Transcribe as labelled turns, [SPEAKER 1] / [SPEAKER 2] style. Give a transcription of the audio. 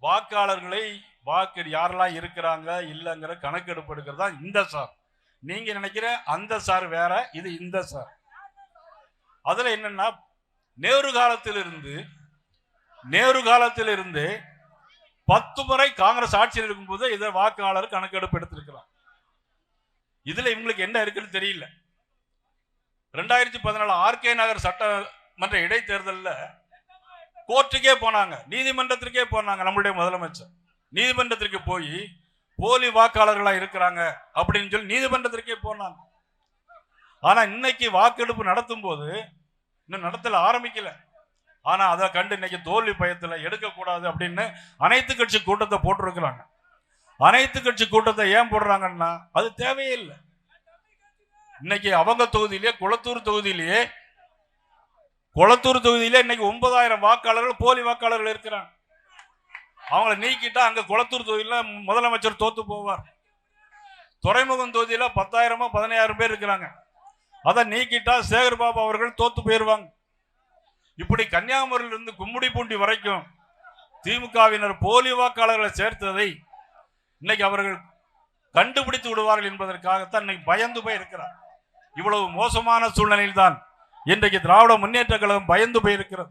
[SPEAKER 1] வாக்காளர்களை வாக்கு யாரெல்லாம் இருக்கிறாங்க இல்லைங்கிற கணக்கெடுப்பு எடுக்கிறதா இந்த சார். நீங்க நினைக்கிற அந்த சார் வேற, இது இந்த சார். அதுல என்னன்னா நேரு காலத்திலிருந்து 10 முறை காங்கிரஸ் ஆட்சியில் இருக்கும்போது இதை வாக்காளர் கணக்கெடுப்பு எடுத்திருக்கிறார். இதுல இவங்களுக்கு என்ன இருக்குன்னு தெரியல. 2014 ஆர்கே நகர் சட்டமன்ற இடைத்தேர்தலில் கோர்ட்டுக்கே போனாங்க, நீதிமன்றத்திற்கே போனாங்க. நம்மளுடைய முதலமைச்சர் நீதிமன்றத்திற்கு போய் போலி வாக்காளர்களா இருக்கிறாங்க அப்படின்னு சொல்லி நீதிமன்றத்திற்கே போனாங்க. ஆனா இன்னைக்கு வாக்கெடுப்பு நடத்தும் போது இன்னும் நடத்தல, ஆரம்பிக்கல. ஆனா அதை கண்டு இன்னைக்கு தோல்வி பயத்துல எடுக்கக்கூடாது அப்படின்னு அனைத்து கட்சி கூட்டத்தை போட்டிருக்கிறாங்க. அனைத்து கட்சி கூட்டத்தை ஏன் போடுறாங்கன்னா அது தேவையே இல்லை. இன்னைக்கு அவங்க தொகுதியிலேயே குளத்தூர் தொகுதியிலேயே இன்னைக்கு 9000 வாக்காளர்கள் போலி வாக்காளர்கள் இருக்கிறாங்க. அவங்களை நீக்கிட்டா அங்க குளத்தூர் தொகுதியில முதலமைச்சர் தோத்து போவார். துறைமுகம் தொகுதியில 10,000 15,000 பேர் இருக்கிறாங்க. அதை நீக்கிட்டா சேகர் பாபு அவர்கள் தோத்து போயிருவாங்க. இப்படி கன்னியாகுமரியிலிருந்து கும்மிடிப்பூண்டி வரைக்கும் திமுகவினர் போலி வாக்காளர்களை சேர்த்ததை இன்னைக்கு அவர்கள் கண்டுபிடித்து விடுவார்கள் என்பதற்காகத்தான் இன்னைக்கு பயந்து போய் இருக்கிறார். இவ்வளவு மோசமான சூழ்நிலையில் தான் இன்றைக்கு திராவிட முன்னேற்ற கழகம் பயந்து போயிருக்கிறது.